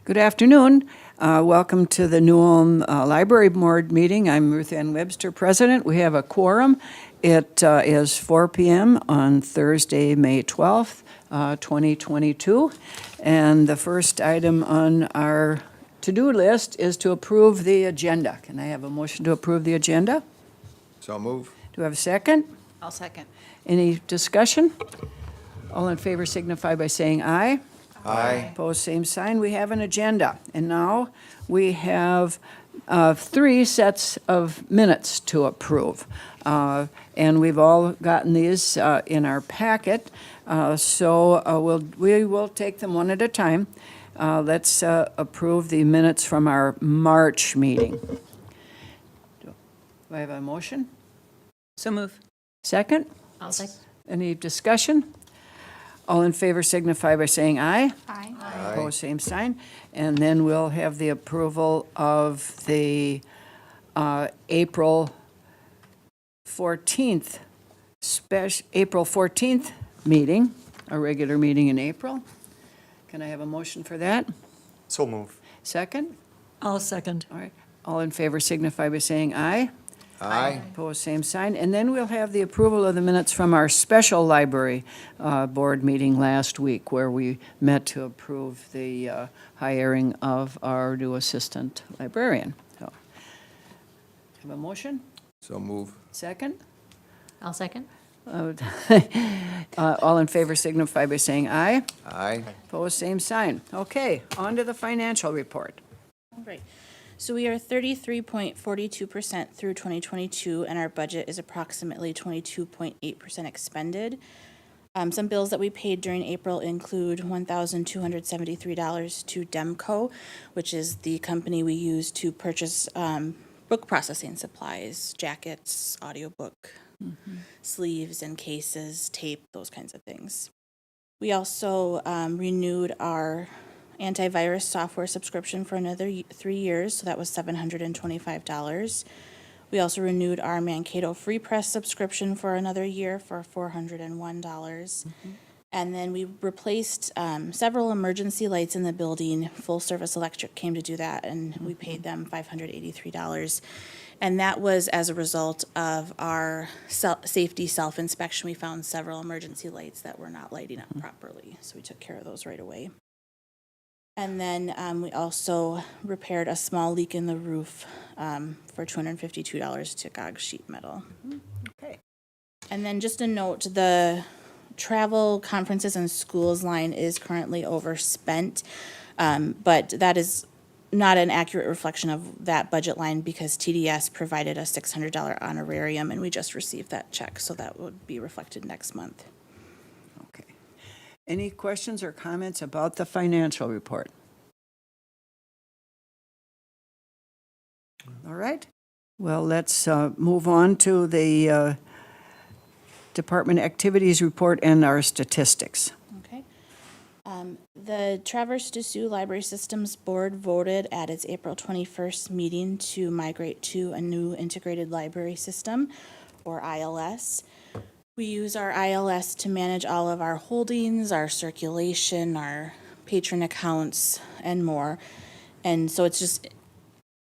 Good afternoon. Welcome to the New Ulm Library Board meeting. I'm Ruth Ann Webster, President. We have a quorum. It is 4 p.m. on Thursday, May 12th, 2022. And the first item on our to-do list is to approve the agenda. Can I have a motion to approve the agenda? So move. Do I have a second? I'll second. Any discussion? All in favor signify by saying aye. Aye. Opposed, same sign. We have an agenda. And now we have 3 sets of minutes to approve. And we've all gotten these in our packet. So we will take them one at a time. Let's approve the minutes from our March meeting. Do I have a motion? So move. Second? I'll second. Any discussion? All in favor signify by saying aye. Aye. Opposed, same sign. And then we'll have the approval of the April 14th meeting, a regular meeting in April. Can I have a motion for that? So move. Second? I'll second. All right. All in favor signify by saying aye. Aye. Opposed, same sign. And then we'll have the approval of the minutes from our special library board meeting last week, where we met to approve the hiring of our new assistant librarian. So, have a motion? So move. Second? I'll second. All in favor signify by saying aye. Aye. Opposed, same sign. Okay, on to the financial report. All right. So we are 33.42% through 2022, and our budget is approximately 22.8% expended. Some bills that we paid during April include $1,273 to Demco, which is the company we use to purchase book processing supplies, jackets, audiobook, sleeves and cases, tape, those kinds of things. We also renewed our antivirus software subscription for another 3 years, so that was $725. We also renewed our Mankato Free Press subscription for another year for $401. And then we replaced several emergency lights in the building. Full Service Electric came to do that, and we paid them $583. And that was as a result of our safety self-inspection. We found several emergency lights that were not lighting up properly, so we took care of those right away. And then we also repaired a small leak in the roof for $252 to GOG sheet metal. Okay. And then just a note, the travel, conferences, and schools line is currently overspent, but that is not an accurate reflection of that budget line because TDS provided a $600 honorarium, and we just received that check, so that would be reflected next month. Okay. Any questions or comments about the financial report? All right. Well, let's move on to the department activities report and our statistics. Okay. The Traverse des Sioux Library Systems Board voted at its April 21st meeting to migrate to a new integrated library system, or ILS. We use our ILS to manage all of our holdings, our circulation, our patron accounts, and more. And so it's just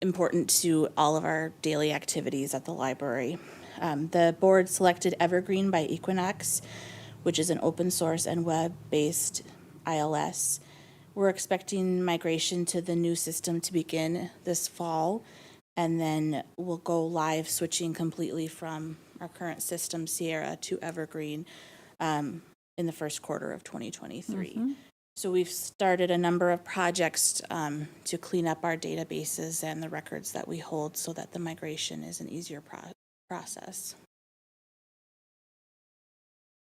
important to all of our daily activities at the library. The board selected Evergreen by Equinox, which is an open source and web-based ILS. We're expecting migration to the new system to begin this fall, and then we'll go live switching completely from our current system, Sierra, to Evergreen in the first quarter of 2023. So we've started a number of projects to clean up our databases and the records that we hold so that the migration is an easier process.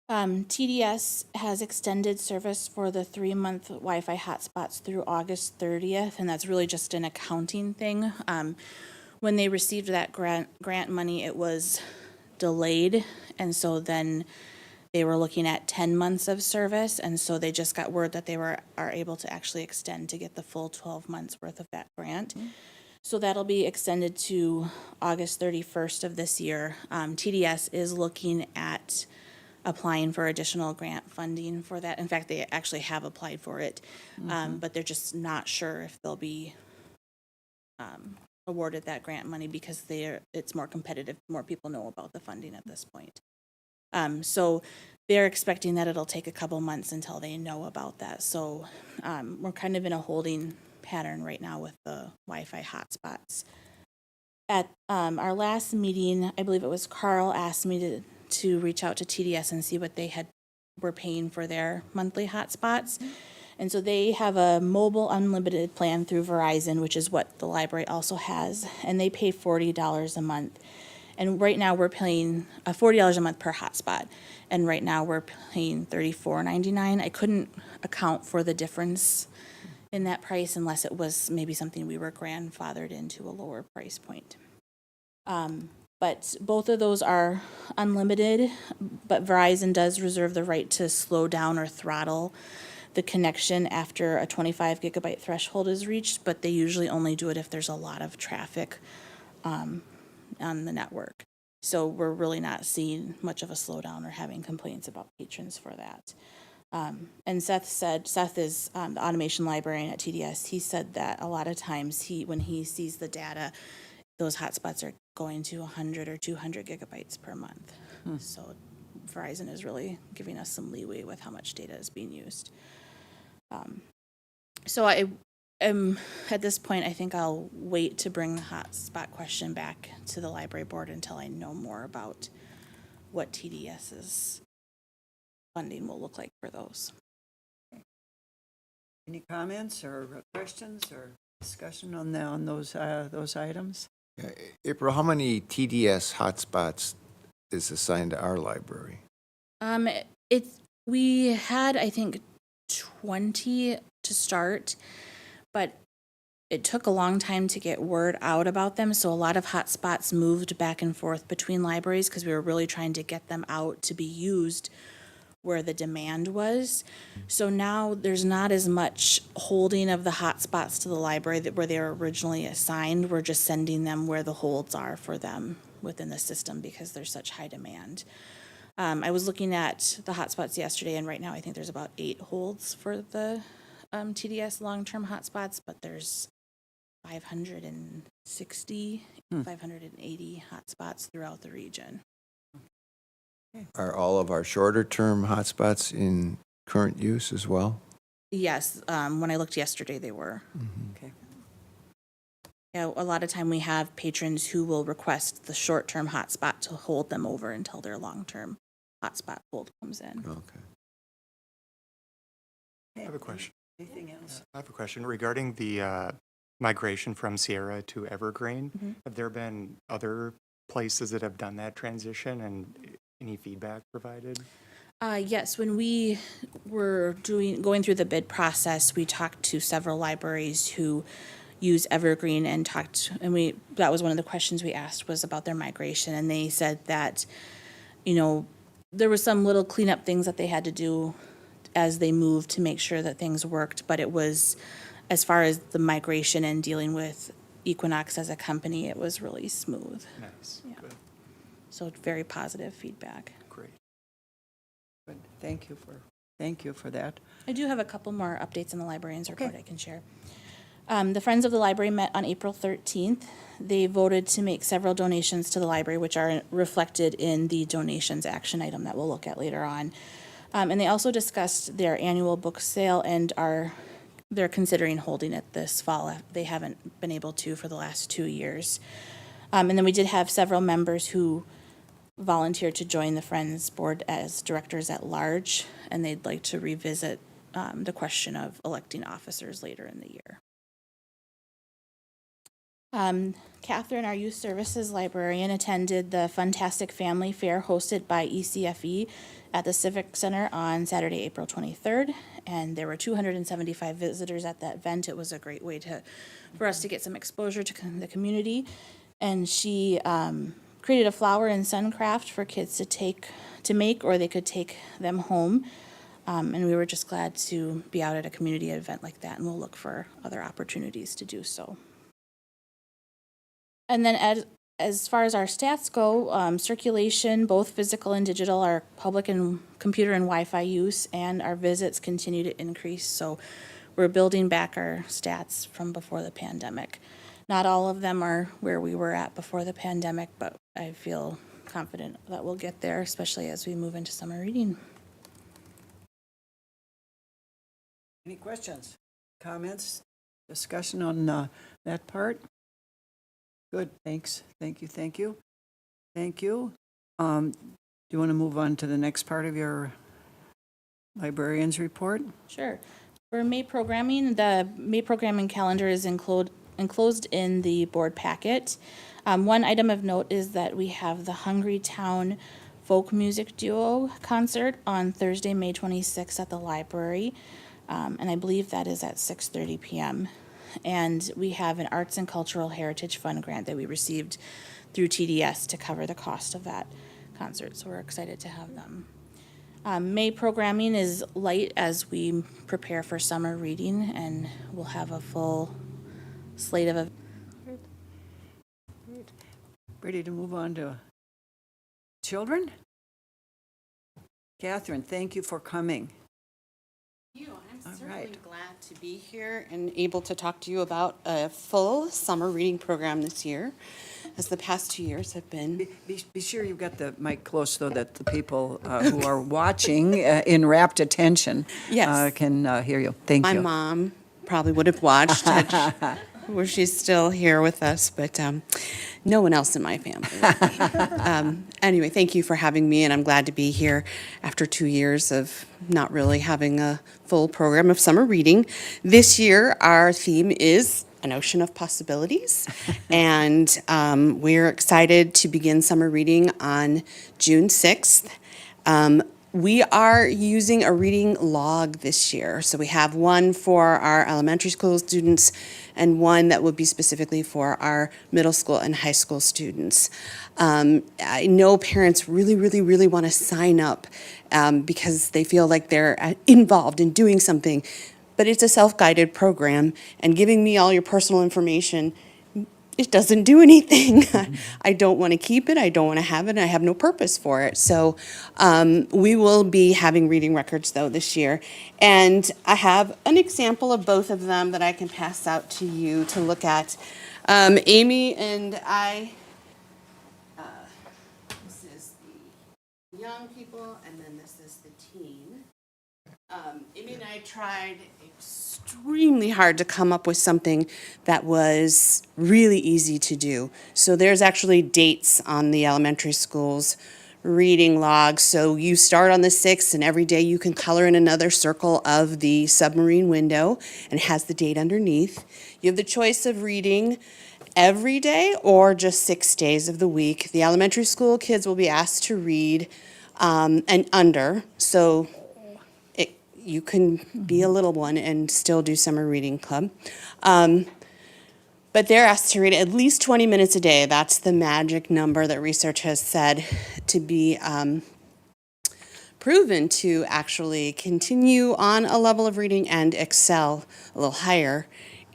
TDS has extended service for the 3-month Wi-Fi hotspots through August 30th, and that's really just an accounting thing. When they received that grant money, it was delayed, and so then they were looking at 10 months of service, and so they just got word that they are able to actually extend to get the full 12 months worth of that grant. So that'll be extended to August 31st of this year. TDS is looking at applying for additional grant funding for that. In fact, they actually have applied for it, but they're just not sure if they'll be awarded that grant money because it's more competitive. More people know about the funding at this point. So they're expecting that it'll take a couple months until they know about that. So we're kind of in a holding pattern right now with the Wi-Fi hotspots. At our last meeting, I believe it was Carl asked me to reach out to TDS and see what they were paying for their monthly hotspots. And so they have a mobile unlimited plan through Verizon, which is what the library also has, and they pay $40 a month. And right now we're paying $40 a month per hotspot, and right now we're paying $34.99. I couldn't account for the difference in that price unless it was maybe something we were grandfathered into a lower price point. But both of those are unlimited, but Verizon does reserve the right to slow down or throttle the connection after a 25 gigabyte threshold is reached, but they usually only do it if there's a lot of traffic on the network. So we're really not seeing much of a slowdown or having complaints about patrons for that. And Seth is the automation librarian at TDS. He said that a lot of times when he sees the data, those hotspots are going to 100 or 200 gigabytes per month. So Verizon is really giving us some leeway with how much data is being used. So I am, at this point, I think I'll wait to bring the hotspot question back to the library board until I know more about what TDS's funding will look like for those. Any comments or questions or discussion on those items? April, how many TDS hotspots is assigned to our library? We had, I think, 20 to start, but it took a long time to get word out about them. So a lot of hotspots moved back and forth between libraries because we were really trying to get them out to be used where the demand was. So now there's not as much holding of the hotspots to the library where they were originally assigned. We're just sending them where the holds are for them within the system because there's such high demand. I was looking at the hotspots yesterday, and right now I think there's about 8 holds for the TDS long-term hotspots, but there's 560, 580 hotspots throughout the region. Are all of our shorter-term hotspots in current use as well? Yes, when I looked yesterday, they were. Okay. Yeah, a lot of time we have patrons who will request the short-term hotspot to hold them over until their long-term hotspot hold comes in. Okay. I have a question. Anything else? I have a question regarding the migration from Sierra to Evergreen. Have there been other places that have done that transition and any feedback provided? Yes, when we were going through the bid process, we talked to several libraries who use Evergreen and that was one of the questions we asked was about their migration, and they said that, there was some little cleanup things that they had to do as they moved to make sure that things worked, but it was, as far as the migration and dealing with Equinox as a company, it was really smooth. Nice. Yeah. Good. So very positive feedback. Great. Good. Thank you for that. I do have a couple more updates in the librarians report Okay. I can share. The Friends of the Library met on April 13th. They voted to make several donations to the library, which are reflected in the donations action item that we'll look at later on. And they also discussed their annual book sale and they're considering holding it this fall. They haven't been able to for the last 2 years. And then we did have several members who volunteered to join the Friends board as directors at large, and they'd like to revisit the question of electing officers later in the year. Catherine, our youth services librarian, attended the Funtastic Family Fair hosted by ECFE at the Civic Center on Saturday, April 23rd, and there were 275 visitors at that event. It was a great way for us to get some exposure to the community, and she created a flower and sun craft for kids to make, or they could take them home. And we were just glad to be out at a community event like that, and we'll look for other opportunities to do so. And then as far as our stats go, circulation, both physical and digital, our public and computer and Wi-Fi use, and our visits continue to increase. So we're building back our stats from before the pandemic. Not all of them are where we were at before the pandemic, but I feel confident that we'll get there, especially as we move into summer reading. Any questions, comments, discussion on that part? Good, thanks. Thank you, thank you. Thank you. Do you want to move on to the next part of your librarians report? Sure. For May programming, the May programming calendar is enclosed in the board packet. One item of note is that we have the Hungry Town Folk Music Duo concert on Thursday, May 26th at the library. And I believe that is at 6:30 p.m. And we have an Arts and Cultural Heritage Fund grant that we received through TDS to cover the cost of that concert. So we're excited to have them. May programming is light as we prepare for summer reading, and we'll have a full slate of Ready to move on to children? Catherine, thank you for coming. I'm All certainly right. glad to be here and able to talk to you about a full summer reading program this year, as the past 2 years have been. Be sure you've got the mic close so that the people who are watching in rapt attention Yes. can hear you. Thank My you. mom probably would have watched it, where she's still here with us, but no one else in my family. Anyway, thank you for having me, and I'm glad to be here after 2 years of not really having a full program of summer reading. This year, our theme is an ocean of possibilities, and we're excited to begin summer reading on June 6th. We are using a reading log this year. So we have one for our elementary school students and one that will be specifically for our middle school and high school students. I know parents really want to sign up because they feel like they're involved in doing something, but it's a self-guided program, and giving me all your personal information, it doesn't do anything. I don't want to keep it. I don't want to have it. I have no purpose for it. So we will be having reading records, though, this year. And I have an example of both of them that I can pass out to you to look at. Amy and I, this is the young people, and then this is the teen. Amy and I tried extremely hard to come up with something that was really easy to do. So there's actually dates on the elementary school's reading log. So you start on the 6th, and every day you can color in another circle of the submarine window, and it has the date underneath. You have the choice of reading every day or just 6 days of the week. The elementary school kids will be asked to read and under. So you can be a little one and still do summer reading club. But they're asked to read at least 20 minutes a day. That's the magic number that research has said to be proven to actually continue on a level of reading and excel a little higher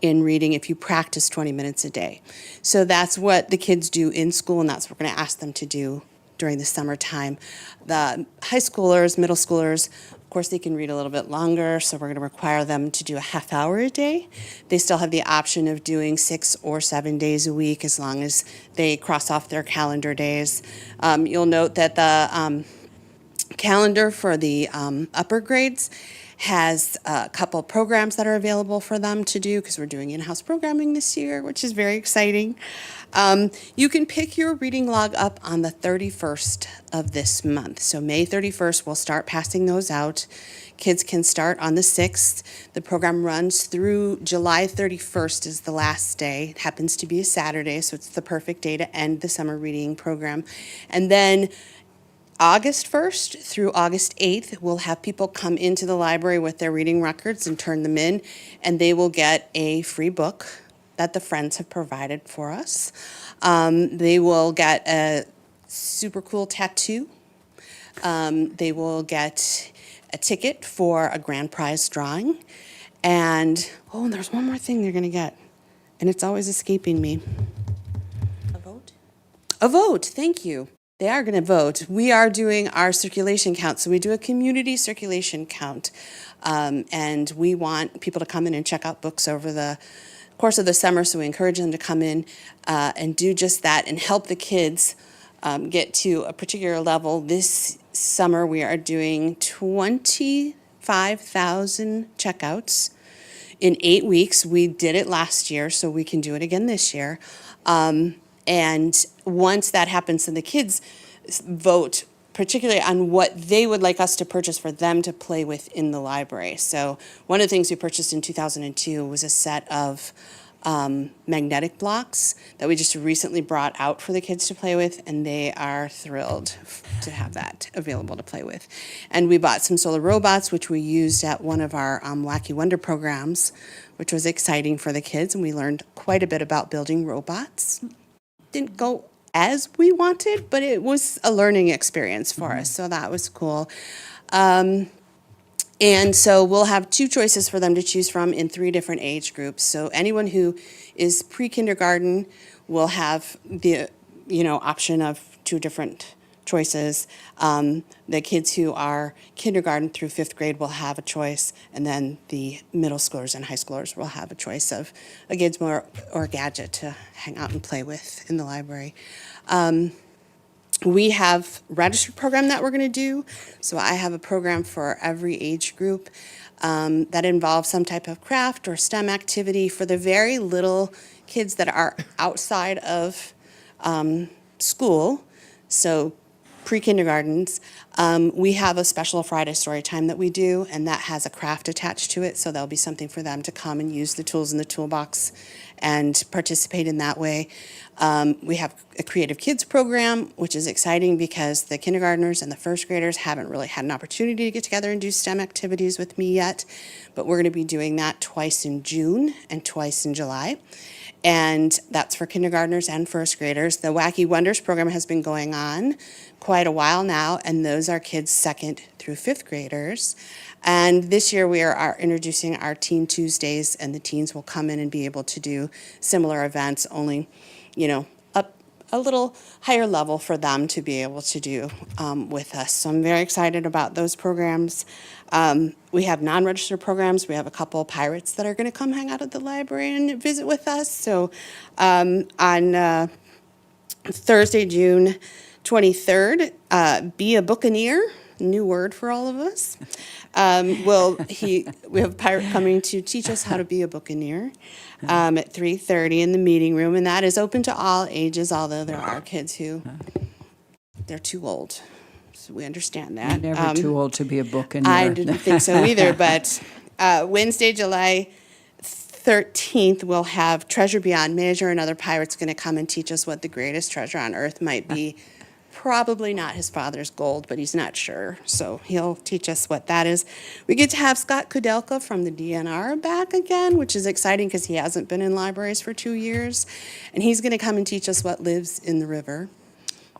in reading if you practice 20 minutes a day. So that's what the kids do in school, and that's what we're going to ask them to do during the summertime. The high schoolers, middle schoolers, of course, they can read a little bit longer, so we're going to require them to do a half hour a day. They still have the option of doing 6 or 7 days a week as long as they cross off their calendar days. You'll note that the calendar for the upper grades has a couple programs that are available for them to do because we're doing in-house programming this year, which is very exciting. You can pick your reading log up on the 31st of this month. So May 31st, we'll start passing those out. Kids can start on the 6th. The program runs through July 31st is the last day. It happens to be a Saturday, so it's the perfect day to end the summer reading program. And then August 1st through August 8th, we'll have people come into the library with their reading records and turn them in, and they will get a free book that the friends have provided for us. They will get a super cool tattoo. They will get a ticket for a grand prize drawing. And, there's one more thing they're going to get, and it's always escaping me. a vote. A vote, thank you. They are going to vote. We are doing our circulation count, so we do a community circulation count. And we want people to come in and check out books over the course of the summer, so we encourage them to come in and do just that and help the kids get to a particular level. This summer, we are doing 25,000 checkouts in 8 weeks. We did it last year, so we can do it again this year. And once that happens, then the kids vote particularly on what they would like us to purchase for them to play with in the library. So one of the things we purchased in 2002 was a set of magnetic blocks that we just recently brought out for the kids to play with, and they are thrilled to have that available to play with. And we bought some solar robots, which we used at one of our Wacky Wonder programs, which was exciting for the kids, and we learned quite a bit about building robots. Didn't go as we wanted, but it was a learning experience for us, so that was cool. And so we'll have 2 choices for them to choose from in 3 different age groups. So anyone who is pre-kindergarten will have the option of 2 different choices. The kids who are kindergarten through 5th grade will have a choice, and then the middle schoolers and high schoolers will have a choice of a gizmo or a gadget to hang out and play with in the library. We have registered program that we're going to do. So I have a program for every age group that involves some type of craft or STEM activity for the very little kids that are outside of school. So pre-kindergartens, we have a special Friday story time that we do, and that has a craft attached to it, so there'll be something for them to come and use the tools in the toolbox and participate in that way. We have a creative kids program, which is exciting because the kindergartners and the first graders haven't really had an opportunity to get together and do STEM activities with me yet, but we're going to be doing that twice in June and twice in July. And that's for kindergartners and first graders. The Wacky Wonders program has been going on quite a while now, and those are kids 2nd through 5th graders. And this year we are introducing our Teen Tuesdays, and the teens will come in and be able to do similar events, only, up a little higher level for them to be able to do with us. So I'm very excited about those programs. We have non-registered programs. We have a couple of pirates that are going to come hang out at the library and visit with us. So on Thursday, June 23rd, be a Buccaneer, new word for all of us. We have a pirate coming to teach us how to be a Buccaneer at 3:30 in the meeting room, and that is open to all ages, although there are kids who, they're too old. So we understand that. Never too old to be a buccaneer. I didn't think so either, but Wednesday, July 13th, we'll have Treasure Beyond Measure. Another pirate's going to come and teach us what the greatest treasure on earth might be. Probably not his father's gold, but he's not sure. So he'll teach us what that is. We get to have Scott Kudelka from the DNR back again, which is exciting because he hasn't been in libraries for 2 years. And he's going to come and teach us what lives in the river.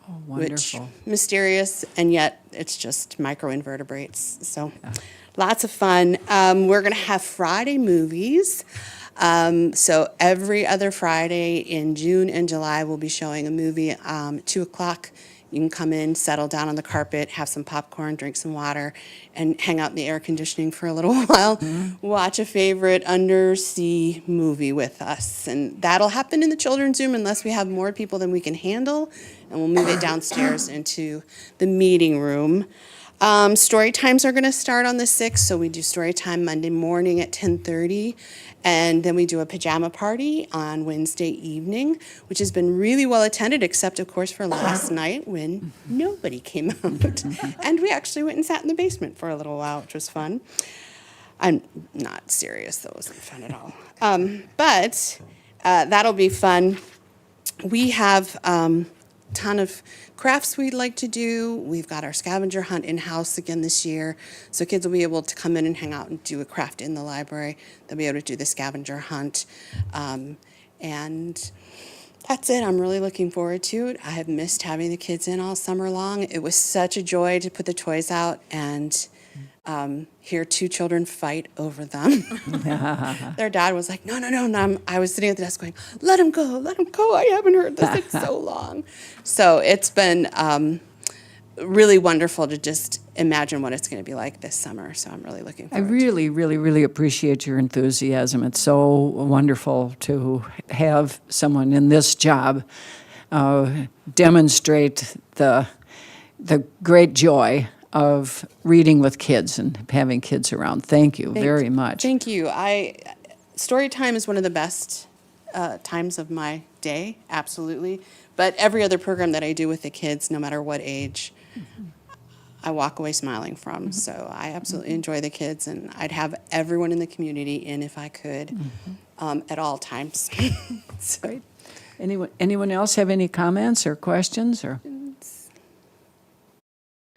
Oh, wonderful. Which mysterious, and yet it's just microinvertebrates. So lots of fun. We're going to have Friday movies. So every other Friday in June and July, we'll be showing a movie at 2 o'clock. You can come in, settle down on the carpet, have some popcorn, drink some water, and hang out in the air conditioning for a little while. Watch a favorite undersea movie with us. And that'll happen in the children's room unless we have more people than we can handle. And we'll move it downstairs into the meeting room. Story times are going to start on the 6th, so we do story time Monday morning at 10:30, and then we do a pajama party on Wednesday evening, which has been really well attended, except of course for last night when nobody came out, and we actually went and sat in the basement for a little while, which was fun. I'm not serious; that wasn't fun at all. But that'll be fun. We have ton of crafts we'd like to do. We've got our scavenger hunt in-house again this year, so kids will be able to come in and hang out and do a craft in the library. They'll be able to do the scavenger hunt, and that's it. I'm really looking forward to it. I have missed having the kids in all summer long. It was such a joy to put the toys out and Hear two children fight over them. Their dad was like, no, no, no. And I was sitting at the desk going, let him go, let him go. I haven't heard this in so long. So it's been really wonderful to just imagine what it's going to be like this summer. So I'm really looking I forward really, really, really appreciate your enthusiasm. It's so wonderful to have someone in this job demonstrate the great joy of reading with kids and having kids around. Thank you very much. Thank you. Story time is one of the best times of my day, absolutely. But every other program that I do with the kids, no matter what age, I walk away smiling from. So I absolutely enjoy the kids, and I'd have everyone in the community in if I could at all times. So, Great. Anyone else have any comments or questions or?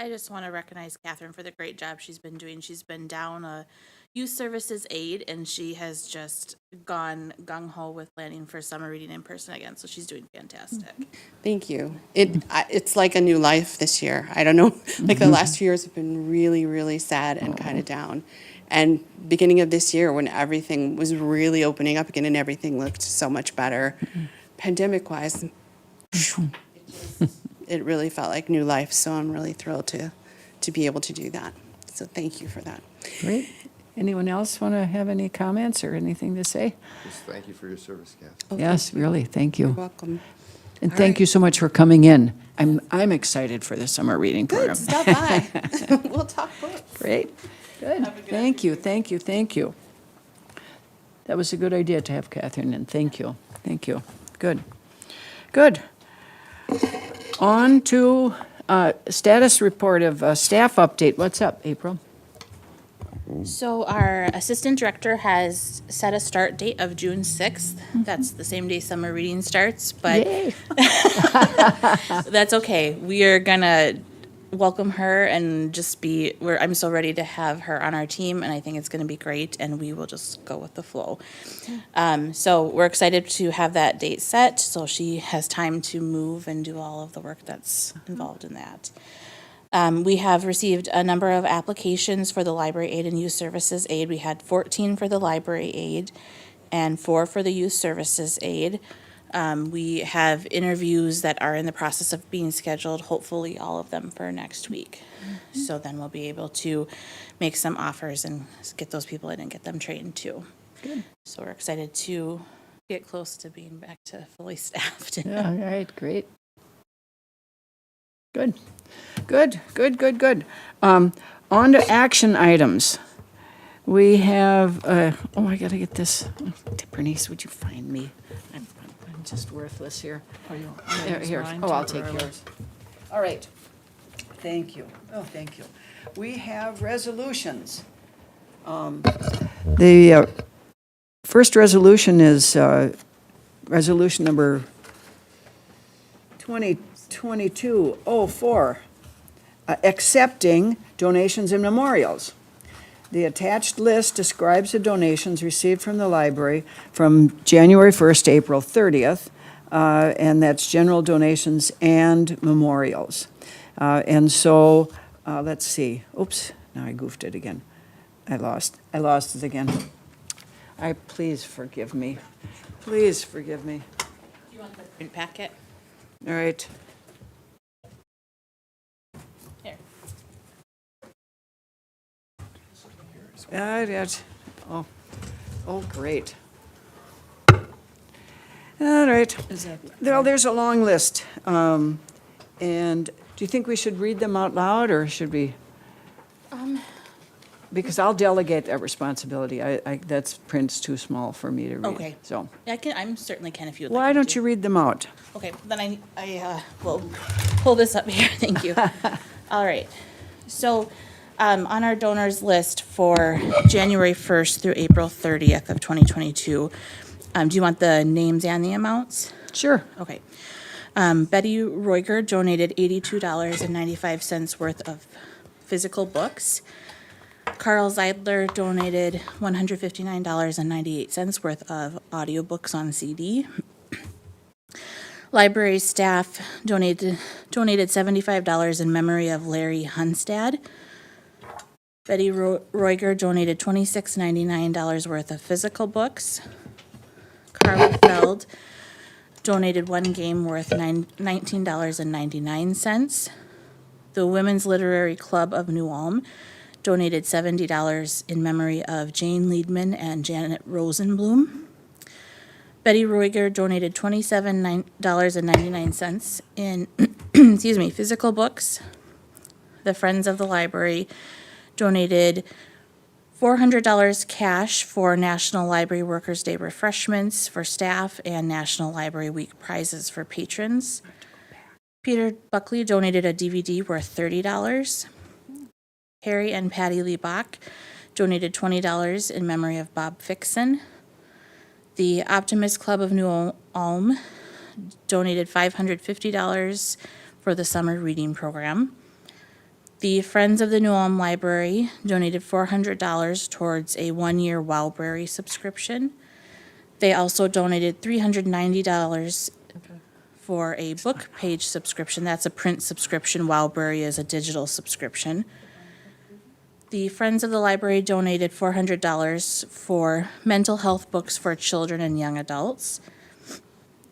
I just want to recognize Catherine for the great job she's been doing. She's been down a youth services aide, and she has just gone gung-ho with planning for summer reading in person again, so she's doing fantastic. thank you. It's like a new life this year. I don't know, like the last 2 years have been really, really sad and kind of down. And beginning of this year, when everything was really opening up again and everything looked so much better, pandemic-wise, it really felt like new life. So I'm really thrilled to be able to do that. So thank you for that. Great. Anyone else want to have any comments or anything to say? Just thank you for your service, Kathy. Yes, really, thank you. You're welcome. And thank you so much for coming in. I'm excited for the summer reading program. Good, stop by. We'll talk books. Great, good. Thank you, thank you, thank you. That was a good idea to have Catherine in. Thank you, thank you. Good, good. On to status report of staff update. What's up, April? So our assistant director has set a start date of June 6th. That's the same day summer reading starts, but Yay. that's okay. We are gonna welcome her and just I'm so ready to have her on our team, and I think it's gonna be great, and we will just go with the flow. So we're excited to have that date set, so she has time to move and do all of the work that's involved in that. We have received a number of applications for the library aide and youth services aide. We had 14 for the library aide and 4 for the youth services aide. We have interviews that are in the process of being scheduled, hopefully all of them for next week. So then we'll be able to make some offers and get those people in and get them trained too. Good. So we're excited to get close to being back to fully staffed. Yeah, all right, great. Good, good, good, good, good. On to action items. We have, I gotta get this. Bernice, would you find me? I'm just worthless here. Here, I'll take yours. All right. Thank you. Oh, thank you. We have resolutions. The first resolution is resolution number 2022-04, accepting donations and memorials. The attached list describes the donations received from the library from January 1st to April 30th, and that's general donations and memorials. And so, let's see. Oops, now I goofed it again. I lost it again. Please forgive me. Please forgive me. Do you want the print packet? All right. Here. Yes. Oh, great. All right. Well, there's a long list. And do you think we should read them out loud, or should we? Because I'll delegate that responsibility. That's print's too small for me to read. Okay. So I'm certainly can if you'd like. why me don't to. you read them out? Okay, then I will pull this up here. Thank you. All right. So, on our donors list for January 1st through April 30th of 2022, do you want the names and the amounts? Sure. Okay. Betty Roiger donated $82.95 worth of physical books. Carl Zeidler donated $159.98 worth of audiobooks on CD. Library staff donated $75 in memory of Larry Hunstad. Betty Roiger donated $26.99 worth of physical books. Carla Feld donated one game worth $19.99. The Women's Literary Club of New Ulm donated $70 in memory of Jane Liedman and Janet Rosenblum. Betty Roiger donated $27.99 in physical books. The Friends of the Library donated $400 cash for National Library Workers' Day refreshments for staff and National Library Week prizes for patrons. Peter Buckley donated a DVD worth $30. Harry and Patty Lee Bach donated $20 in memory of Bob Fixon. The Optimist Club of New Ulm donated $550 for the summer reading program. The Friends of the New Ulm Library donated $400 towards a one-year Wowberry subscription. They also donated $390 for a book page subscription. That's a print subscription. Wowberry is a digital subscription. The Friends of the Library donated $400 for mental health books for children and young adults.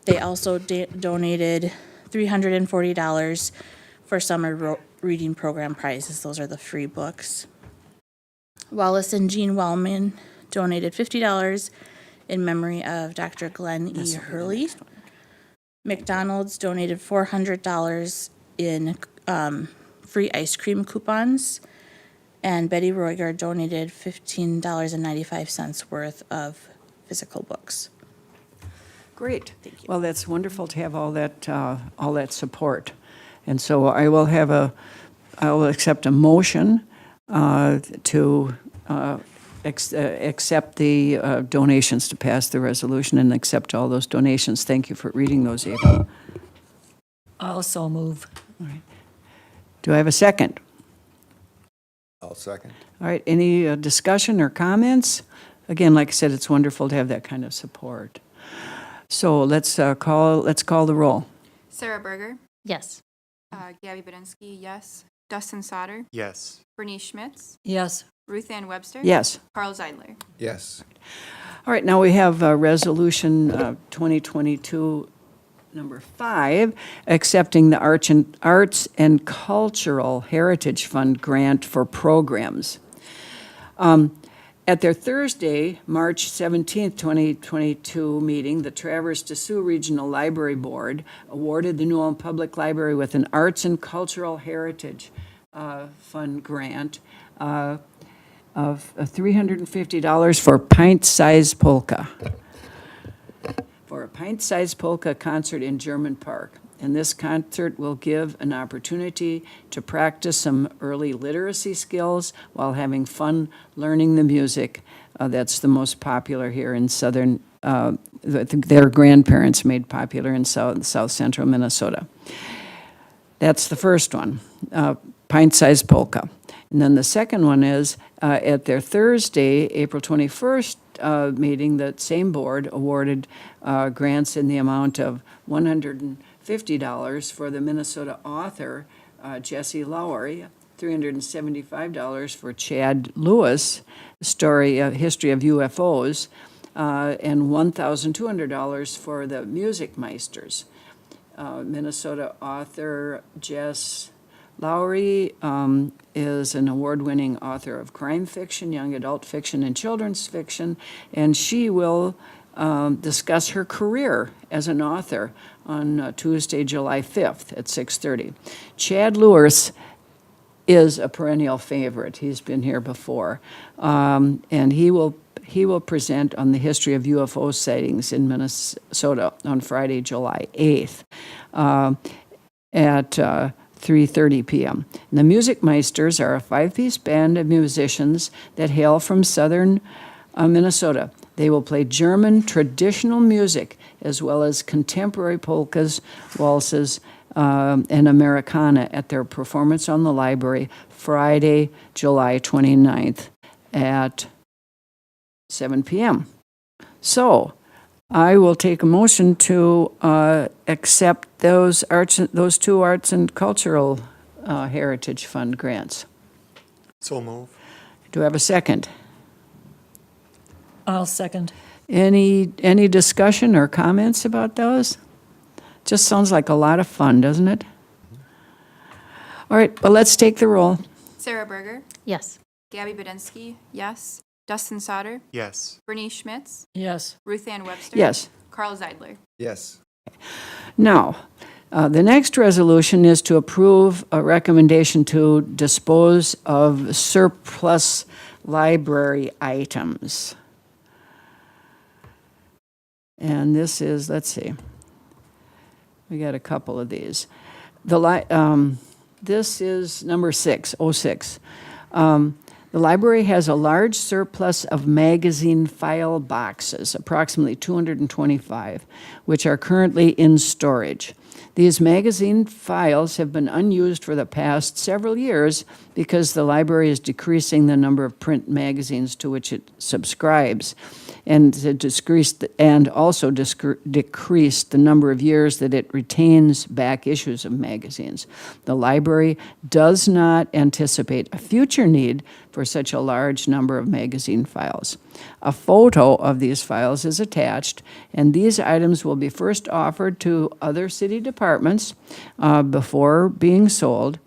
They also donated $340 for summer reading program prizes. Those are the free books. Wallace and Jean Wellman donated $50 in memory of Dr. Glenn E. Hurley. McDonald's donated $400 in free ice cream coupons. And Betty Roiger donated $15.95 worth of physical books. Great. Thank you. Well, that's wonderful to have all that support. And so I will accept a motion to accept the donations, to pass the resolution and accept all those donations. Thank you for reading those, Ava. Also move. Do I have a second? I'll second. All right, any discussion or comments? Again, like I said, it's wonderful to have that kind of support. So let's call the roll. Sarah Berger, Yes. Gabby Budinsky, yes. Dustin Sauter, Yes. Bernice Schmitz, Yes. Ruth Ann Webster. Yes. Carl Zeidler. Yes. All right, now we have Resolution 2022, number 5, accepting the Arts and Cultural Heritage Fund grant for programs. At their Thursday, March 17th, 2022 meeting, the Traverse des Sioux Regional Library Board awarded the New Ulm Public Library with an Arts and Cultural Heritage Fund grant of $350 for pint-sized polka. For a pint-sized polka concert in German Park. And this concert will give an opportunity to practice some early literacy skills while having fun learning the music that's the most popular here in southern, their grandparents made popular in south central Minnesota. That's the first one, pint-sized polka. And then the second one is at their Thursday, April 21st meeting, that same board awarded grants in the amount of $150 for the Minnesota author Jesse Lowry, $375 for Chad Lewis, history of UFOs, and $1,200 for the Music Meisters. Minnesota author Jess Lowry is an award-winning author of crime fiction, young adult fiction, and children's fiction, and she will discuss her career as an author on Tuesday, July 5th at 6:30. Chad Lewis is a perennial favorite. He's been here before, and he will present on the history of UFO sightings in Minnesota on Friday, July 8th at 3:30 p.m. And the Music Meisters are a 5-piece band of musicians that hail from southern Minnesota. They will play German traditional music as well as contemporary polkas, waltzes, and Americana at their performance on the library Friday, July 29th at 7 p.m. So I will take a motion to accept those two arts and cultural heritage fund grants. So move. Do I have a second? I'll second. Any discussion or comments about those? Just sounds like a lot of fun, doesn't it? All right, well, let's take the roll. Sarah Berger, Yes. Gabby Badensky, yes. Dustin Sauter, Yes. Bernice Schmitz, Yes. Ruth Ann Webster. Yes. Carl Zeidler. Yes. Now, the next resolution is to approve a recommendation to dispose of surplus library items. And this is, let's see, we got a couple of these. This is number 606. The library has a large surplus of magazine file boxes, approximately 225, which are currently in storage. These magazine files have been unused for the past several years because the library is decreasing the number of print magazines to which it subscribes, and also decreased the number of years that it retains back issues of magazines. The library does not anticipate a future need for such a large number of magazine files. A photo of these files is attached, and these items will be first offered to other city departments before being sold.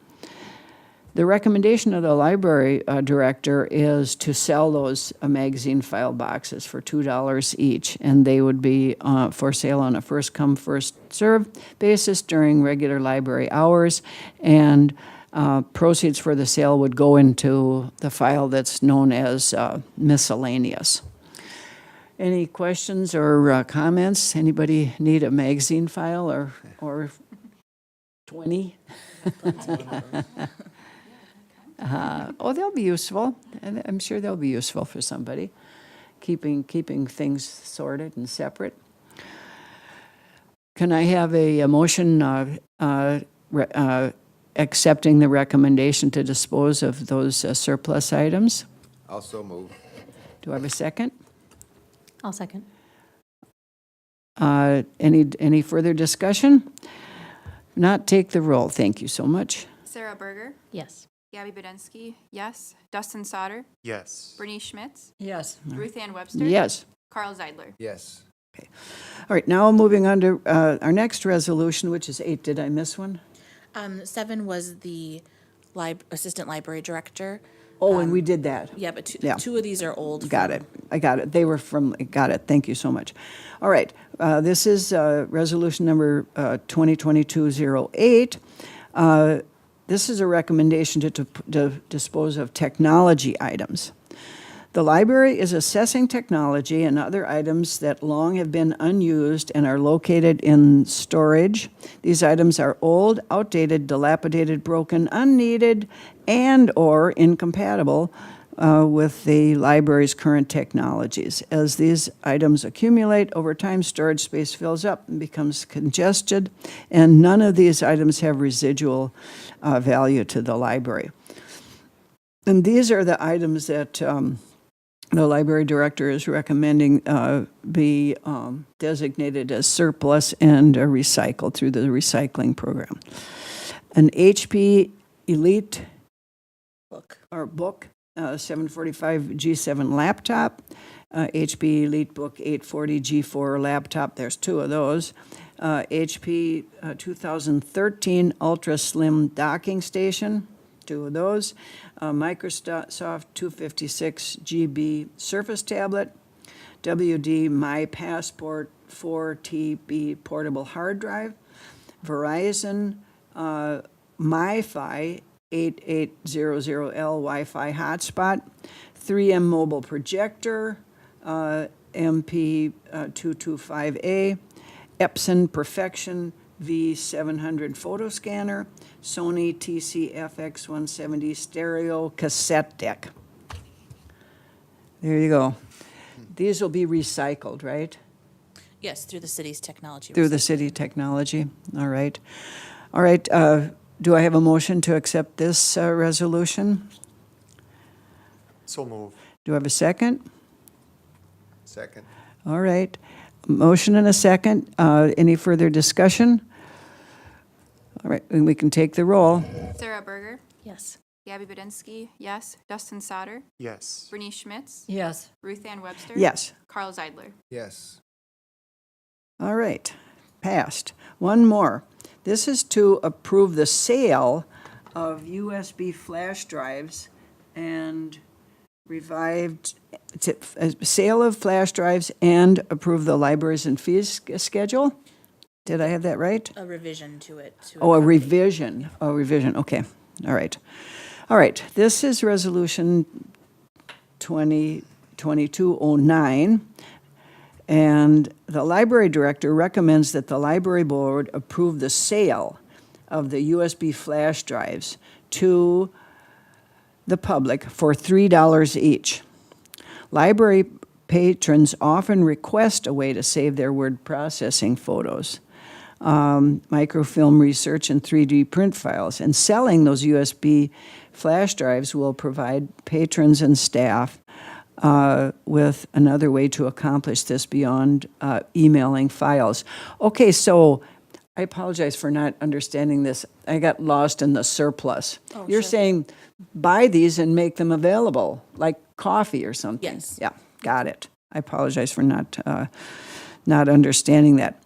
The recommendation of the library director is to sell those magazine file boxes for $2 each, and they would be for sale on a first-come, first-served basis during regular library hours, and proceeds for the sale would go into the file that's known as miscellaneous. Any questions or comments? Anybody need a magazine file or 20? They'll be useful. And I'm sure they'll be useful for somebody, keeping things sorted and separate. Can I have a motion accepting the recommendation to dispose of those surplus items? Also move. Do I have a second? I'll second. Any further discussion? If not, take the roll. Thank you so much. Sarah Berger, Yes. Gabby Badensky, yes. Dustin Sauter, Yes. Bernice Schmitz, Yes. Ruth Ann Webster. Yes. Carl Zeidler. Yes. All right, now moving on to our next resolution, which is 8. Did I miss one? 7 was the assistant library director. Oh, and we did that. Yeah, but Yeah. two of these are old. Got it. I got it. They were got it. Thank you so much. All right. This is resolution number 2022-08. This is a recommendation to dispose of technology items. The library is assessing technology and other items that long have been unused and are located in storage. These items are old, outdated, dilapidated, broken, unneeded, and/or incompatible with the library's current technologies. As these items accumulate over time, storage space fills up and becomes congested, and none of these items have residual value to the library. And these are the items that the library director is recommending be designated as surplus and recycled through the recycling program. An HP Elite book 745 G7 laptop, HP Elite Book 840 G4 laptop, there's 2 of those, HP 2013 Ultra Slim docking station, 2 of those, Microsoft 256 GB Surface tablet, WD My Passport 4 TB portable hard drive, Verizon MiFi 8800L Wi-Fi hotspot, 3M mobile projector, MP225A, Epson Perfection V700 photo scanner, Sony TCFX170 stereo cassette deck. There you go. These will be recycled, right? Yes, through the city's technology. Through the city technology. All right. All right. Do I have a motion to accept this resolution? So move. Do I have a second? Second. All right. Motion and a second. Any further discussion? All right, and we can take the roll. Sarah Berger, Yes. Gabby Badensky, yes. Dustin Sauter, Yes. Bernice Schmitz, Yes. Ruth Ann Webster. Yes. Carl Zeidler. Yes. All right, passed. One more. This is to approve the sale of USB flash drives and sale of flash drives and approve the libraries and fees schedule. Did I have that right? A revision to it. to Oh, a accommodate- revision, okay, all right. All right, this is Resolution 2022-09, and the library director recommends that the library board approve the sale of the USB flash drives to the public for $3 each. Library patrons often request a way to save their word processing photos, microfilm research, and 3D print files. And selling those USB flash drives will provide patrons and staff with another way to accomplish this beyond emailing files. Okay, so I apologize for not understanding this. I got lost in the surplus. You're saying buy these and make them available, like coffee or something? Yes. Yeah, got it. I apologize for not understanding that.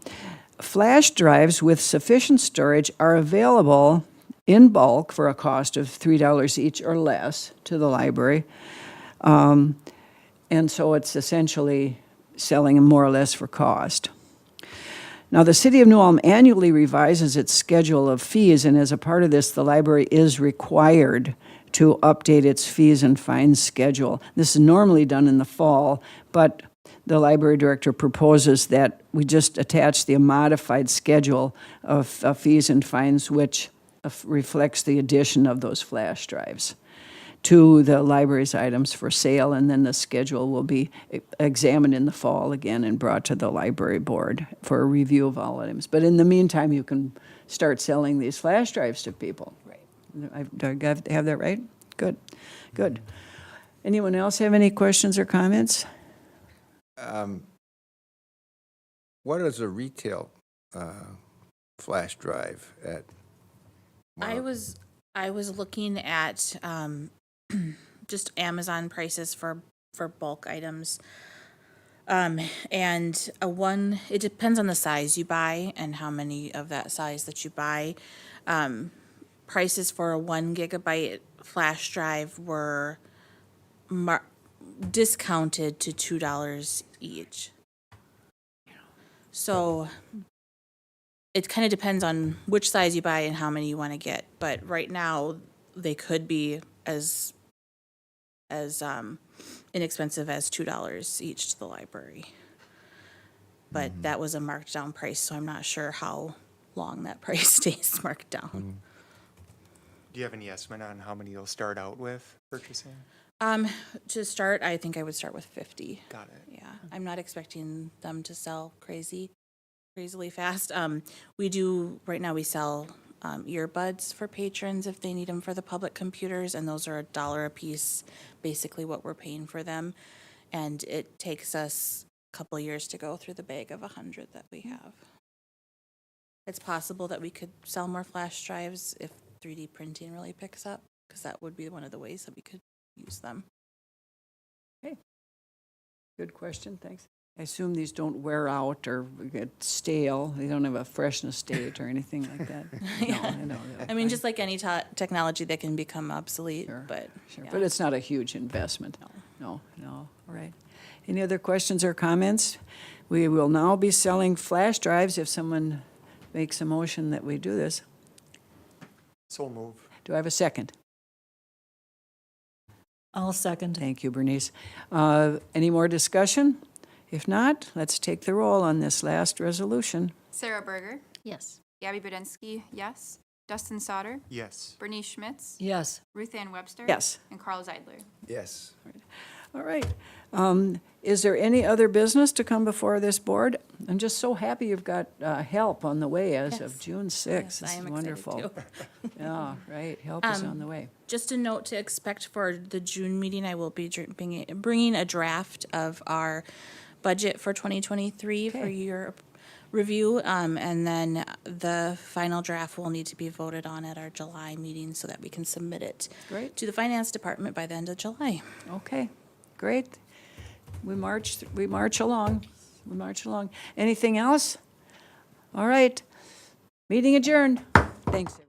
Flash drives with sufficient storage are available in bulk for a cost of $3 each or less to the library. And so it's essentially selling them more or less for cost. Now, the City of New Ulm annually revises its schedule of fees, and as a part of this, the library is required to update its fees and fines schedule. This is normally done in the fall, but the library director proposes that we just attach the modified schedule of fees and fines, which reflects the addition of those flash drives to the library's items for sale, and then the schedule will be examined in the fall again and brought to the library board for a review of all items. But in the meantime, you can start selling these flash drives to people. Right. Do I have that right? Good, good. Anyone else have any questions or comments? What is a retail flash drive at? I was looking at just Amazon prices for bulk items. And it depends on the size you buy and how many of that size that you buy. Prices for a 1 gigabyte flash drive were discounted to $2 each. So it kind of depends on which size you buy and how many you want to get. But right now, they could be as inexpensive as $2 each to the library. But that was a marked down price, so I'm not sure how long that price stays marked down. Do you have any estimate on how many you'll start out with purchasing? To start, I think I would start with 50. Got it. Yeah, I'm not expecting them to sell crazily fast. Right now we sell earbuds for patrons if they need them for the public computers, and those are $1 a piece, basically what we're paying for them. And it takes us a couple years to go through the bag of 100 that we have. It's possible that we could sell more flash drives if 3D printing really picks up, because that would be one of the ways that we could use them. Good question, thanks. I assume these don't wear out or get stale. They don't have a freshness date or anything like that. No, I know that. I mean, just like any technology that can become obsolete, Sure, but Sure, yeah. but it's not a huge investment. No, all right. Any other questions or comments? We will now be selling flash drives if someone makes a motion that we do this. So move. Do I have a second? I'll second. Thank you, Bernice. Any more discussion? If not, let's take the roll on this last resolution. Sarah Berger, Yes. Gabby Badensky, yes. Dustin Sauter, Yes. Bernice Schmitz, Yes. Ruth Ann Webster. Yes. And Carl Zeidler. Yes. All right. Is there any other business to come before this board? I'm just so happy you've got help on the way as of Yes. June 6th. Yes, This I is am excited wonderful. too. Yeah, right. Help is on the way. Just a note to expect for the June meeting, I will be bringing a draft of our budget for 2023 for Okay. your review, and then the final draft will need to be voted on at our July meeting so that we can submit it Great. to the finance department by the end of July. Okay, great. We march along. We march along. Anything else? All right. Meeting adjourned. Thanks.